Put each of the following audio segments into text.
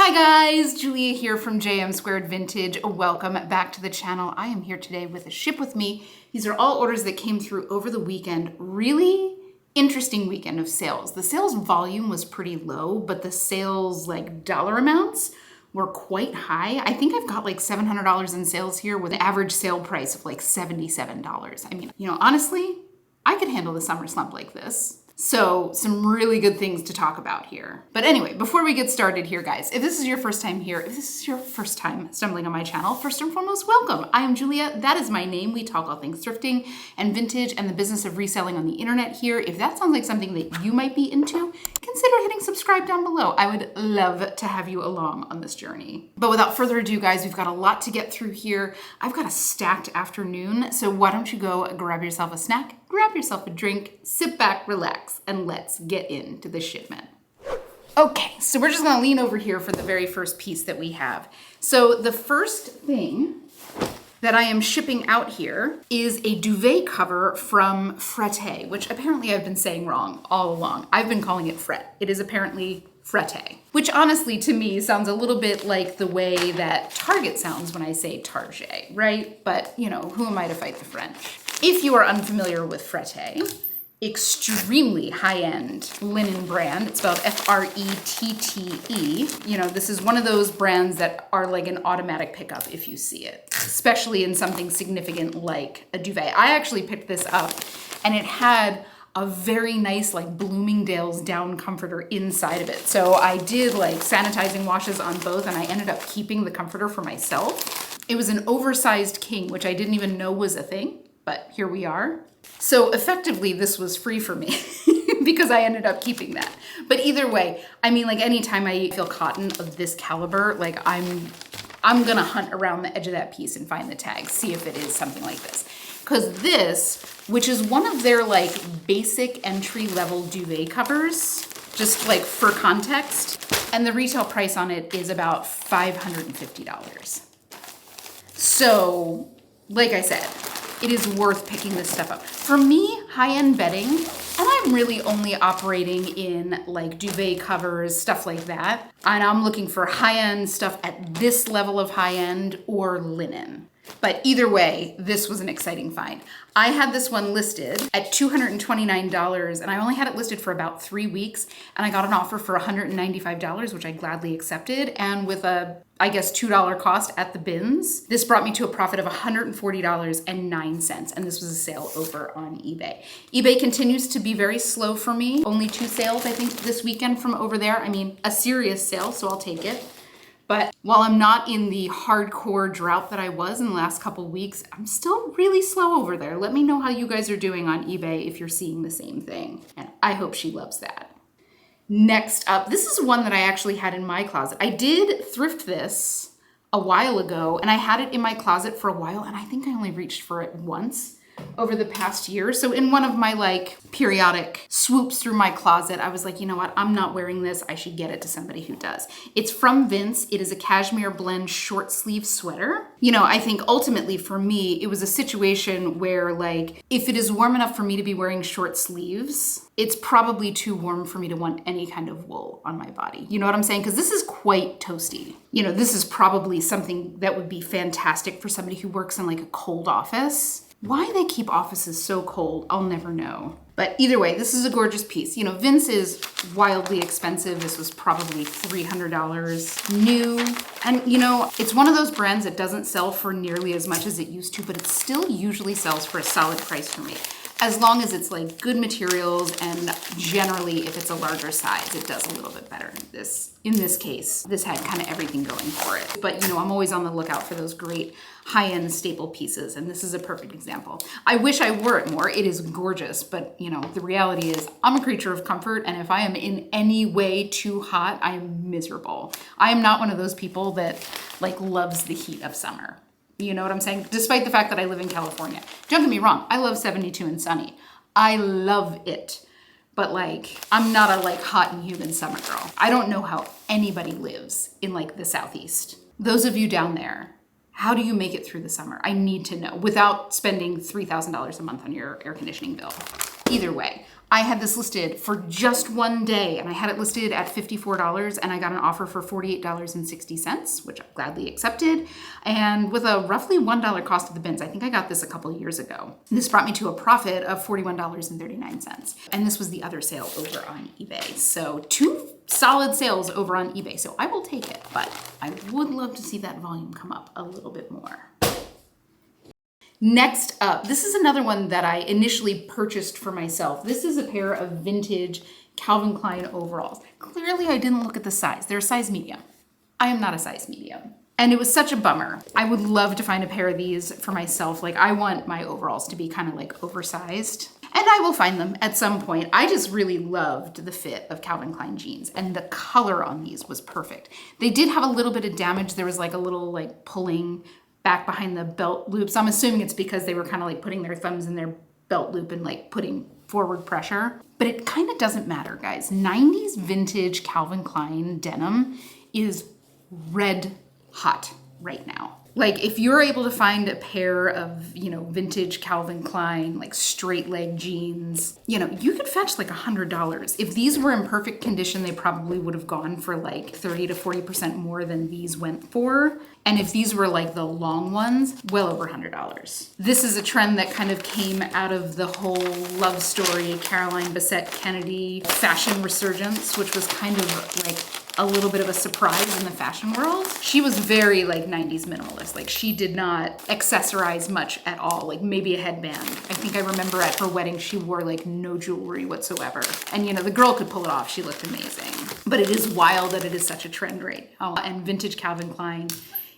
Hi guys, Julia here from JM Squared Vintage. Welcome back to the channel. I am here today with a ship with me. These are all orders that came through over the weekend. Really interesting weekend of sales. The sales volume was pretty low, but the sales dollar amounts were quite high. I think I've got like $700 in sales here with an average sale price of like $77. I mean, honestly, I could handle the summer slump like this. So some really good things to talk about here. But anyway, before we get started here, guys, if this is your first time here, if this is your first time stumbling on my channel, first and foremost, welcome. I am Julia. That is my name. We talk all things thrifting and vintage and the business of reselling on the internet here. If that sounds like something that you might be into, consider hitting subscribe down below. I would love to have you along on this journey. But without further ado, guys, we've got a lot to get through here. I've got a stacked afternoon, so why don't you go grab yourself a snack, grab yourself a drink, sit back, relax, and let's get into the shipment. Okay, so we're just gonna lean over here for the very first piece that we have. So the first thing that I am shipping out here is a duvet cover from Frette, which apparently I've been saying wrong all along. I've been calling it Frette. It is apparently Frette, which honestly to me sounds a little bit like the way that Target sounds when I say Target, right? But who am I to fight the French? If you are unfamiliar with Frette, extremely high-end linen brand. It's spelled F-R-E-T-T-E. This is one of those brands that are like an automatic pickup if you see it, especially in something significant like a duvet. I actually picked this up and it had a very nice Bloomingdale's down comforter inside of it. So I did sanitizing washes on both and I ended up keeping the comforter for myself. It was an oversized king, which I didn't even know was a thing, but here we are. So effectively, this was free for me because I ended up keeping that. But either way, I mean, anytime I feel cotton of this caliber, I'm gonna hunt around the edge of that piece and find the tag, see if it is something like this. Because this, which is one of their basic entry-level duvet covers, just for context, and the retail price on it is about $550. So, like I said, it is worth picking this stuff up. For me, high-end bedding, and I'm really only operating in duvet covers, stuff like that. And I'm looking for high-end stuff at this level of high-end or linen. But either way, this was an exciting find. I had this one listed at $229 and I only had it listed for about 3 weeks and I got an offer for $195, which I gladly accepted. And with a, I guess, $2 cost at the bins, this brought me to a profit of $140.09. And this was a sale over on eBay. eBay continues to be very slow for me. Only 2 sales, I think, this weekend from over there. I mean, a serious sale, so I'll take it. But while I'm not in the hardcore drought that I was in the last couple weeks, I'm still really slow over there. Let me know how you guys are doing on eBay if you're seeing the same thing. And I hope she loves that. Next up, this is one that I actually had in my closet. I did thrift this a while ago and I had it in my closet for a while and I think I only reached for it once over the past year. So in one of my periodic swoops through my closet, I was like, you know what? I'm not wearing this. I should get it to somebody who does. It's from Vince. It is a cashmere blend short sleeve sweater. I think ultimately for me, it was a situation where if it is warm enough for me to be wearing short sleeves, it's probably too warm for me to want any kind of wool on my body. You know what I'm saying? Because this is quite toasty. This is probably something that would be fantastic for somebody who works in a cold office. Why they keep offices so cold, I'll never know. But either way, this is a gorgeous piece. Vince is wildly expensive. This was probably $300 new. And it's one of those brands that doesn't sell for nearly as much as it used to, but it still usually sells for a solid price for me. As long as it's good materials and generally if it's a larger size, it does a little bit better. In this case, this had kind of everything going for it. But I'm always on the lookout for those great high-end staple pieces. And this is a perfect example. I wish I wore it more. It is gorgeous, but the reality is I'm a creature of comfort. And if I am in any way too hot, I am miserable. I am not one of those people that loves the heat of summer. You know what I'm saying? Despite the fact that I live in California. Don't get me wrong, I love 72 and sunny. I love it. But I'm not a hot and humid summer girl. I don't know how anybody lives in the Southeast. Those of you down there, how do you make it through the summer? I need to know without spending $3,000 a month on your air conditioning bill. Either way, I had this listed for just one day, and I had it listed at $54, and I got an offer for $48.60, which I gladly accepted. And with a roughly $1 cost of the bins, I think I got this a couple of years ago. This brought me to a profit of $41.39. And this was the other sale over on eBay. So 2 solid sales over on eBay. So I will take it, but I would love to see that volume come up a little bit more. Next up, this is another one that I initially purchased for myself. This is a pair of vintage Calvin Klein overalls. Clearly I didn't look at the size. They're a size medium. I am not a size medium. And it was such a bummer. I would love to find a pair of these for myself. Like, I want my overalls to be kind of like oversized. And I will find them at some point. I just really loved the fit of Calvin Klein jeans, and the color on these was perfect. They did have a little bit of damage. There was like a little like pulling back behind the belt loops. I'm assuming it's because they were kind of like putting their thumbs in their belt loop and like putting forward pressure. But it kind of doesn't matter, guys. 90s vintage Calvin Klein denim is red hot right now. Like, if you're able to find a pair of, vintage Calvin Klein, like straight leg jeans, you could fetch like $100. If these were in perfect condition, they probably would have gone for like 30 to 40% more than these went for. And if these were like the long ones, well over $100. This is a trend that kind of came out of the whole love story, Caroline Bessette Kennedy fashion resurgence, which was kind of like a little bit of a surprise in the fashion world. She was very like 90s minimalist. Like, she did not accessorize much at all, like maybe a headband. I think I remember at her wedding, she wore like no jewelry whatsoever. And the girl could pull it off. She looked amazing. But it is wild that it is such a trend right now. And vintage Calvin Klein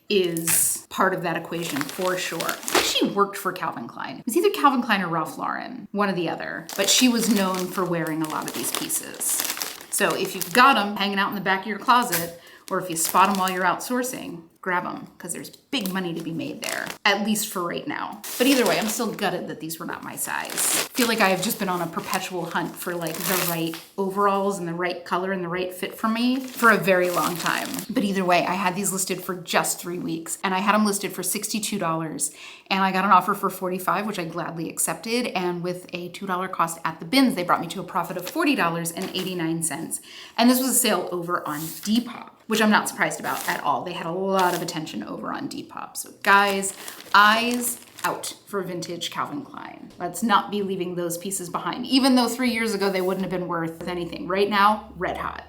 is part of that equation for sure. She worked for Calvin Klein. It was either Calvin Klein or Ralph Lauren, one or the other. But she was known for wearing a lot of these pieces. So if you've got them hanging out in the back of your closet, or if you spot them while you're outsourcing, grab them, because there's big money to be made there, at least for right now. But either way, I'm still gutted that these were not my size. I feel like I have just been on a perpetual hunt for like the right overalls and the right color and the right fit for me for a very long time. But either way, I had these listed for just 3 weeks, and I had them listed for $62, and I got an offer for $45, which I gladly accepted. And with a $2 cost at the bins, they brought me to a profit of $40.89. And this was a sale over on Depop, which I'm not surprised about at all. They had a lot of attention over on Depop. So guys, eyes out for vintage Calvin Klein. Let's not be leaving those pieces behind, even though 3 years ago they wouldn't have been worth anything. Right now, red hot.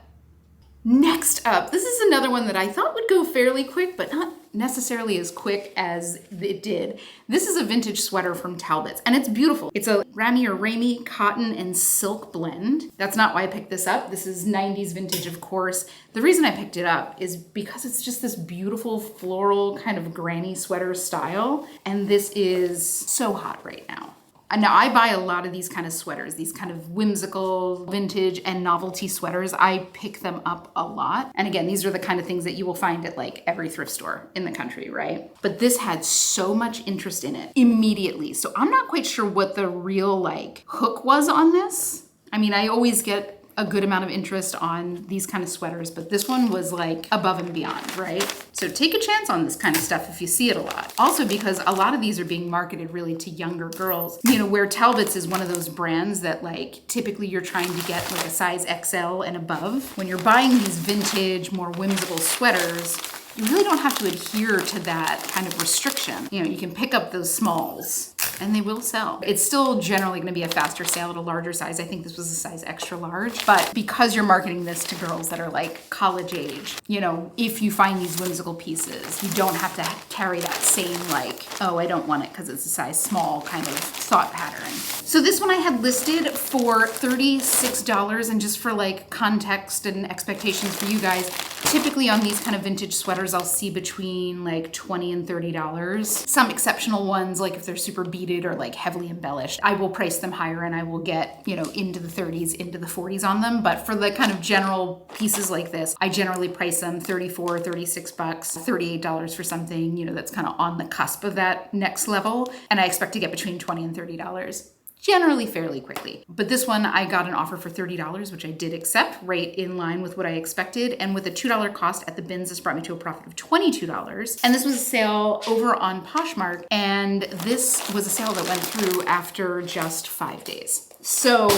Next up, this is another one that I thought would go fairly quick, but not necessarily as quick as it did. This is a vintage sweater from Talbots, and it's beautiful. It's a ramie cotton and silk blend. That's not why I picked this up. This is 90s vintage, of course. The reason I picked it up is because it's just this beautiful floral kind of granny sweater style, and this is so hot right now. Now, I buy a lot of these kind of sweaters, these kind of whimsical, vintage, and novelty sweaters. I pick them up a lot. And again, these are the kind of things that you will find at like every thrift store in the country, right? But this had so much interest in it immediately. So I'm not quite sure what the real like hook was on this. I mean, I always get a good amount of interest on these kind of sweaters, but this one was like above and beyond, right? So take a chance on this kind of stuff if you see it a lot. Also, because a lot of these are being marketed really to younger girls, where Talbots is one of those brands that like typically you're trying to get like a size XL and above. When you're buying these vintage, more whimsical sweaters, you really don't have to adhere to that kind of restriction. You can pick up those smalls and they will sell. It's still generally going to be a faster sale at a larger size. I think this was a size extra large, but because you're marketing this to girls that are like college age, if you find these whimsical pieces, you don't have to carry that same like, oh, I don't want it because it's a size small kind of thought pattern. So this one I had listed for $36, and just for like context and expectations for you guys, typically on these kind of vintage sweaters, I'll see between like $20 and $30. Some exceptional ones, like if they're super beaded or like heavily embellished, I will price them higher and I will get, into the 30s, into the 40s on them. But for the kind of general pieces like this, I generally price them $34, $36, $38 for something, that's kind of on the cusp of that next level. And I expect to get between $20 and $30. Generally fairly quickly. But this one, I got an offer for $30, which I did accept, right in line with what I expected. And with a $2 cost at the bins, this brought me to a profit of $22. And this was a sale over on Poshmark. And this was a sale that went through after just 5 days. So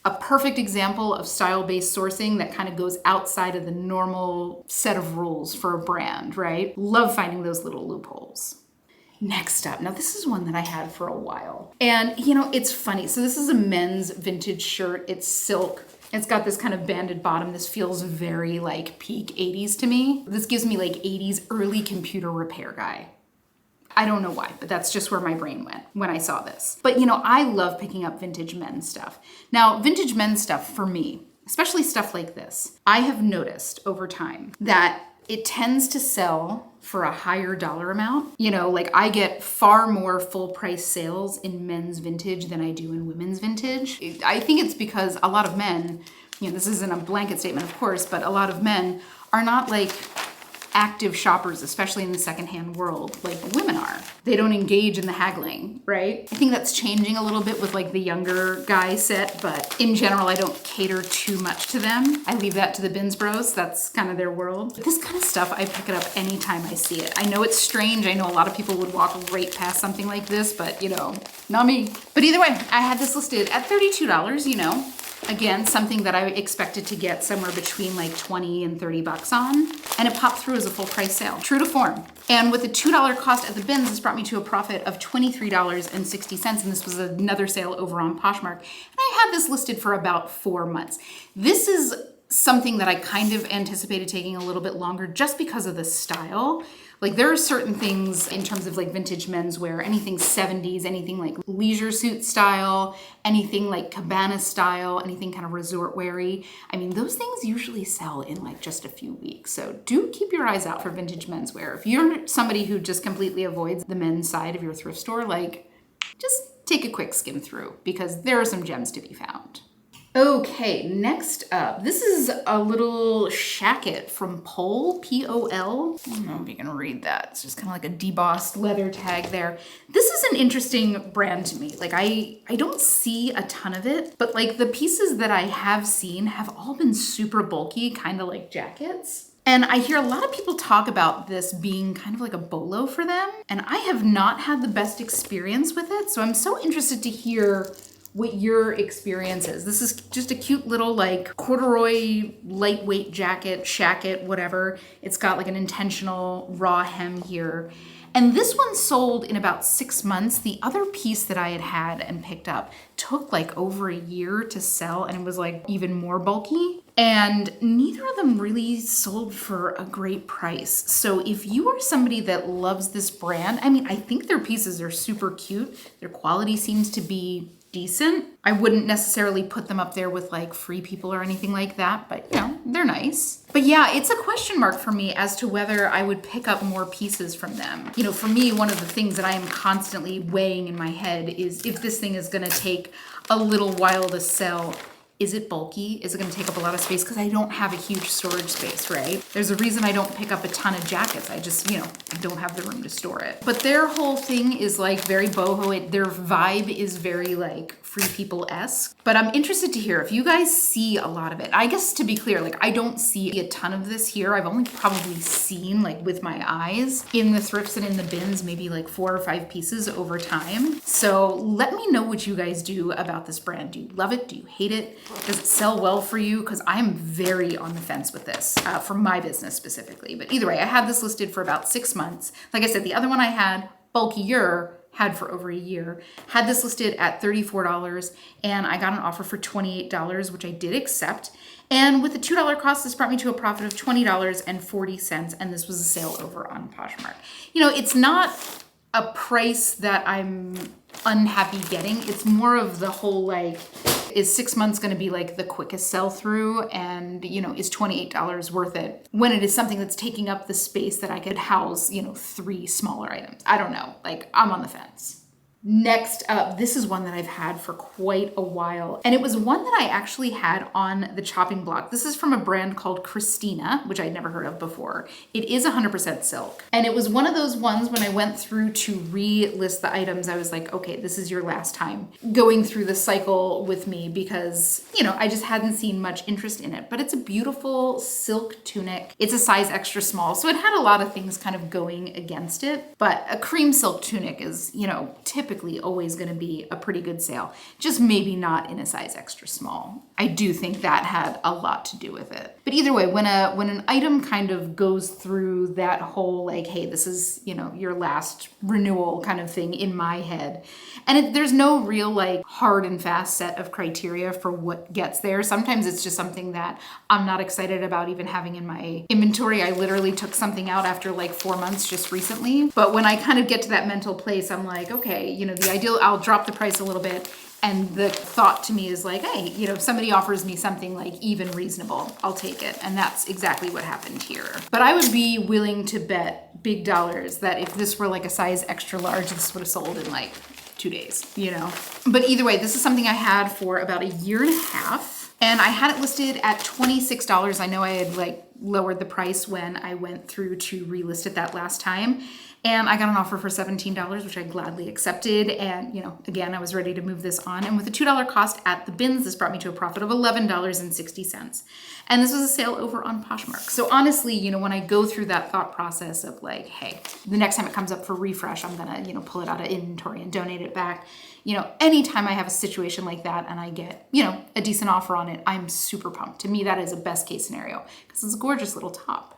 A perfect example of style-based sourcing that kind of goes outside of the normal set of rules for a brand, right? Love finding those little loopholes. Next up, now this is one that I had for a while. And you know, it's funny. So this is a men's vintage shirt. It's silk. It's got this kind of banded bottom. This feels very like peak 80s to me. This gives me like 80s early computer repair guy. I don't know why, but that's just where my brain went when I saw this. But you know, I love picking up vintage men's stuff. Now, vintage men's stuff for me, especially stuff like this, I have noticed over time that it tends to sell for a higher dollar amount. You know, like I get far more full price sales in men's vintage than I do in women's vintage. I think it's because a lot of men, you know, this isn't a blanket statement, of course, but a lot of men are not like active shoppers, especially in the secondhand world, like women are. They don't engage in the haggling, right? I think that's changing a little bit with like the younger guy set, but in general, I don't cater too much to them. I leave that to the Bins Bros. That's kind of their world. But this kind of stuff, I pick it up anytime I see it. I know it's strange. I know a lot of people would walk right past something like this, but you know, not me. But either way, I had this listed at $32, you know. Again, something that I expected to get somewhere between like 20 and 30 bucks on, and it popped through as a full price sale, true to form. And with a $2 cost at the bins, this brought me to a profit of $23.60, and this was another sale over on Poshmark. And I had this listed for about 4 months. This is something that I kind of anticipated taking a little bit longer just because of the style. Like there are certain things in terms of like vintage menswear, anything 70s, anything like leisure suit style, anything like cabana style, anything kind of resort weary. I mean, those things usually sell in like just a few weeks. So do keep your eyes out for vintage menswear. If you're somebody who just completely avoids the men's side of your thrift store, like just take a quick skim through because there are some gems to be found. Okay, next up, this is a little shacket from Pole, P-O-L. I don't know if you can read that. It's just kind of like a debossed leather tag there. This is an interesting brand to me. Like I don't see a ton of it, but like the pieces that I have seen have all been super bulky, kind of like jackets. And I hear a lot of people talk about this being kind of like a bolo for them. And I have not had the best experience with it. So I'm so interested to hear what your experience is. This is just a cute little like corduroy lightweight jacket, shacket, whatever. It's got like an intentional raw hem here. And this one sold in about 6 months. The other piece that I had and picked up took like over a year to sell, and it was like even more bulky. And neither of them really sold for a great price. So if you are somebody that loves this brand, I mean, I think their pieces are super cute. Their quality seems to be decent. I wouldn't necessarily put them up there with like Free People or anything like that, but you know, they're nice. But yeah, it's a question mark for me as to whether I would pick up more pieces from them. You know, for me, one of the things that I am constantly weighing in my head is if this thing is gonna take a little while to sell, is it bulky? Is it gonna take up a lot of space? Because I don't have a huge storage space, right? There's a reason I don't pick up a ton of jackets. I just, you know, I don't have the room to store it. But their whole thing is like very boho. Their vibe is very like Free People-esque. But I'm interested to hear if you guys see a lot of it. I guess to be clear, like I don't see a ton of this here. I've only probably seen like with my eyes in the thrifts and in the bins, maybe like 4 or 5 pieces over time. So let me know what you guys do about this brand. Do you love it? Do you hate it? Does it sell well for you? Because I'm very on the fence with this for my business specifically. But either way, I had this listed for about 6 months. Like I said, the other one I had, bulkier, had for over a year, had this listed at $34, and I got an offer for $28, which I did accept. And with the $2 cost, this brought me to a profit of $20.40, and this was a sale over on Poshmark. You know, it's not a price that I'm unhappy getting. It's more of the whole like, is 6 months going to be like the quickest sell through, and you know, is $28 worth it when it is something that's taking up the space that I could house, you know, 3 smaller items. I don't know, like I'm on the fence. Next up, this is one that I've had for quite a while, and it was one that I actually had on the chopping block. This is from a brand called Christina, which I'd never heard of before. It is 100% silk, and it was one of those ones when I went through to re-list the items, I was like, okay, this is your last time going through the cycle with me because, you know, I just hadn't seen much interest in it. But it's a beautiful silk tunic. It's a size extra small, so it had a lot of things kind of going against it, but a cream silk tunic is, you know, typically typically always going to be a pretty good sale, just maybe not in a size extra small. I do think that had a lot to do with it. But either way, when an item kind of goes through that whole like, hey, this is, you know, your last renewal kind of thing in my head, and there's no real like hard and fast set of criteria for what gets there. Sometimes it's just something that I'm not excited about even having in my inventory. I literally took something out after like 4 months just recently. But when I kind of get to that mental place, I'm like, okay, you know, the ideal, I'll drop the price a little bit. And the thought to me is like, hey, you know, if somebody offers me something like even reasonable, I'll take it. And that's exactly what happened here. But I would be willing to bet big dollars that if this were like a size extra large, this would have sold in like 2 days, you know? But either way, this is something I had for about a year and a half. And I had it listed at $26. I know I had like lowered the price when I went through to relist it that last time. And I got an offer for $17, which I gladly accepted. And, you know, again, I was ready to move this on. And with a $2 cost at the bins, this brought me to a profit of $11.60. And this was a sale over on Poshmark. So honestly, you know, when I go through that thought process of like, hey, the next time it comes up for refresh, I'm gonna, you know, pull it out of inventory and donate it back. You know, anytime I have a situation like that and I get, you know, a decent offer on it, I'm super pumped. To me, that is a best case scenario because it's a gorgeous little top.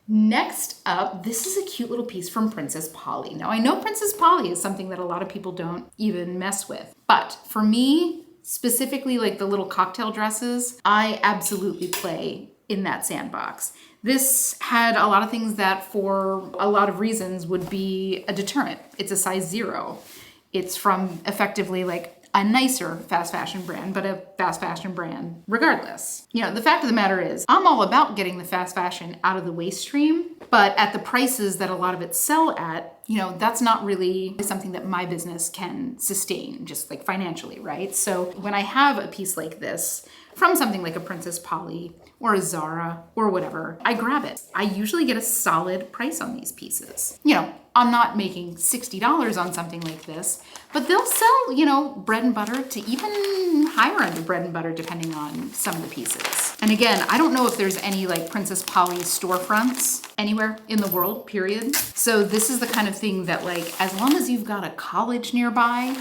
Next up, this is a cute little piece from Princess Polly. Now, I know Princess Polly is something that a lot of people don't even mess with, but for me, specifically like the little cocktail dresses, I absolutely play in that sandbox. This had a lot of things that for a lot of reasons would be a deterrent. It's a size 0. It's from effectively like a nicer fast fashion brand, but a fast fashion brand regardless. You know, the fact of the matter is, I'm all about getting the fast fashion out of the waste stream, but at the prices that a lot of it sell at, you know, that's not really something that my business can sustain, just like financially, right? So when I have a piece like this from something like a Princess Polly or a Zara or whatever, I grab it. I usually get a solid price on these pieces. You know, I'm not making $60 on something like this, but they'll sell, you know, bread and butter to even higher end of bread and butter depending on some of the pieces. And again, I don't know if there's any like Princess Polly storefronts anywhere in the world, period. So this is the kind of thing that like, as long as you've got a college nearby,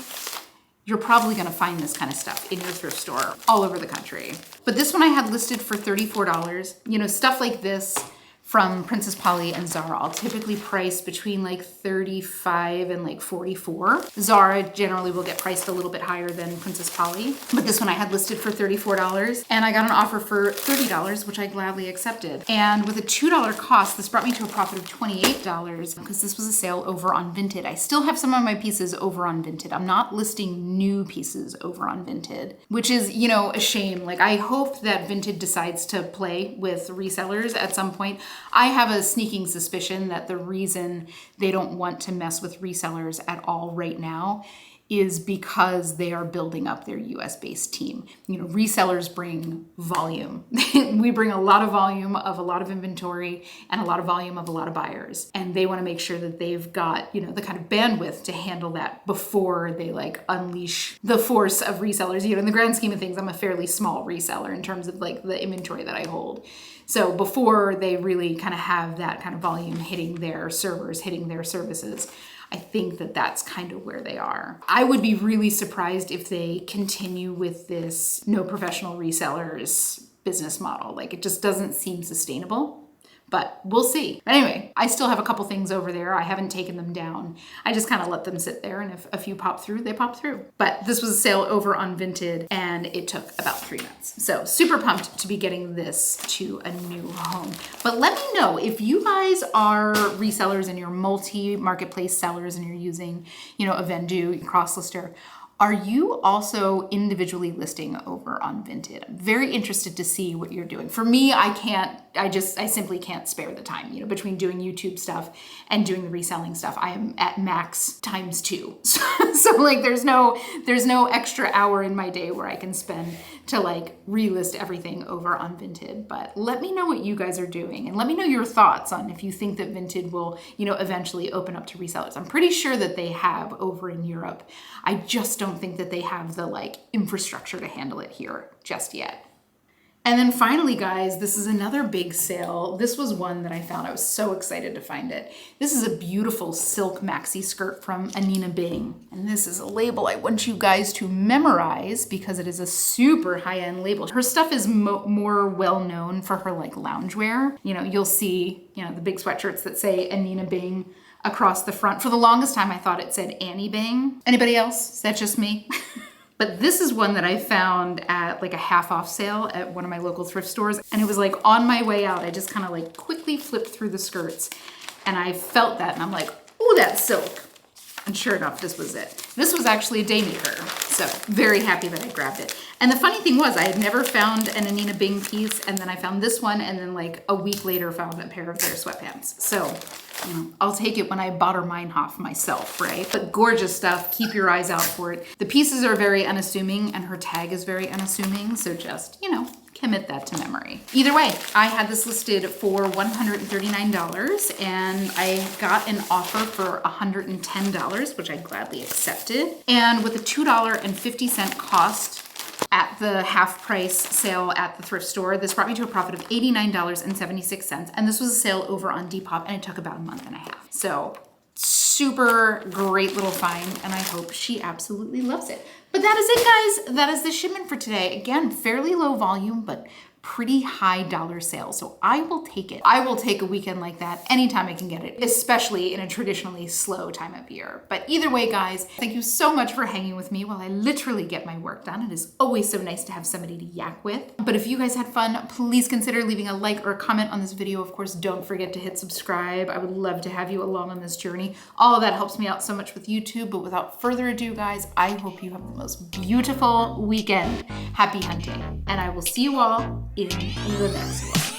you're probably gonna find this kind of stuff in your thrift store all over the country. But this one I had listed for $34. You know, stuff like this from Princess Polly and Zara, I'll typically price between like 35 and like 44. Zara generally will get priced a little bit higher than Princess Polly, but this one I had listed for $34 and I got an offer for $30, which I gladly accepted. And with a $2 cost, this brought me to a profit of $28 because this was a sale over on Vinted. I still have some of my pieces over on Vinted. I'm not listing new pieces over on Vinted, which is, you know, a shame. Like I hope that Vinted decides to play with resellers at some point. I have a sneaking suspicion that the reason they don't want to mess with resellers at all right now is because they are building up their US based team. You know, resellers bring volume. We bring a lot of volume of a lot of inventory and a lot of volume of a lot of buyers. And they want to make sure that they've got, you know, the kind of bandwidth to handle that before they like unleash the force of resellers. You know, in the grand scheme of things, I'm a fairly small reseller in terms of like the inventory that I hold. So before they really kind of have that kind of volume hitting their servers, hitting their services, I think that that's kind of where they are. I would be really surprised if they continue with this no professional resellers business model. Like it just doesn't seem sustainable. But we'll see. Anyway, I still have a couple things over there. I haven't taken them down. I just kind of let them sit there, and if a few pop through, they pop through. But this was a sale over on Vinted, and it took about 3 months. So super pumped to be getting this to a new home. But let me know if you guys are resellers and you're multi-marketplace sellers and you're using, you know, a Vendoo, CrossLister. Are you also individually listing over on Vinted? I'm very interested to see what you're doing. For me, I simply can't spare the time, you know, between doing YouTube stuff and doing the reselling stuff. I am at max ×2. So like there's no extra hour in my day where I can spend to like relist everything over on Vinted. But let me know what you guys are doing and let me know your thoughts on if you think that Vinted will, you know, eventually open up to resellers. I'm pretty sure that they have over in Europe. I just don't think that they have the like infrastructure to handle it here just yet. And then finally, guys, this is another big sale. This was one that I found. I was so excited to find it. This is a beautiful silk maxi skirt from Anine Bing. And this is a label I want you guys to memorize because it is a super high-end label. Her stuff is more well-known for her like loungewear. You know, you'll see, you know, the big sweatshirts that say Anine Bing across the front. For the longest time, I thought it said Annie Bing. Anybody else? Is that just me? But this is one that I found at like a half off sale at one of my local thrift stores. And it was like on my way out, I just kind of like quickly flipped through the skirts and I felt that and I'm like, oh, that's silk. And sure enough, this was it. This was actually a day maker. So very happy that I grabbed it. And the funny thing was I had never found an Anine Bing piece and then I found this one and then like a week later found a pair of their sweatpants. So, you know, I'll take it when I bought her Meinhof myself, right? But gorgeous stuff, keep your eyes out for it. The pieces are very unassuming and her tag is very unassuming. So just, you know, commit that to memory. Either way, I had this listed for $139 and I got an offer for $110, which I gladly accepted. And with a $2.50 cost at the half price sale at the thrift store, this brought me to a profit of $89.76. And this was a sale over on Depop and it took about a month and a half. So super great little find and I hope she absolutely loves it. But that is it, guys. That is the shipment for today. Again, fairly low volume, but pretty high dollar sale. So I will take it. I will take a weekend like that anytime I can get it, especially in a traditionally slow time of year. But either way, guys, thank you so much for hanging with me while I literally get my work done. It is always so nice to have somebody to yak with. But if you guys had fun, please consider leaving a like or a comment on this video. Of course, don't forget to hit subscribe. I would love to have you along on this journey. All of that helps me out so much with YouTube. But without further ado, guys, I hope you have the most beautiful weekend. Happy hunting. And I will see you all in the next one.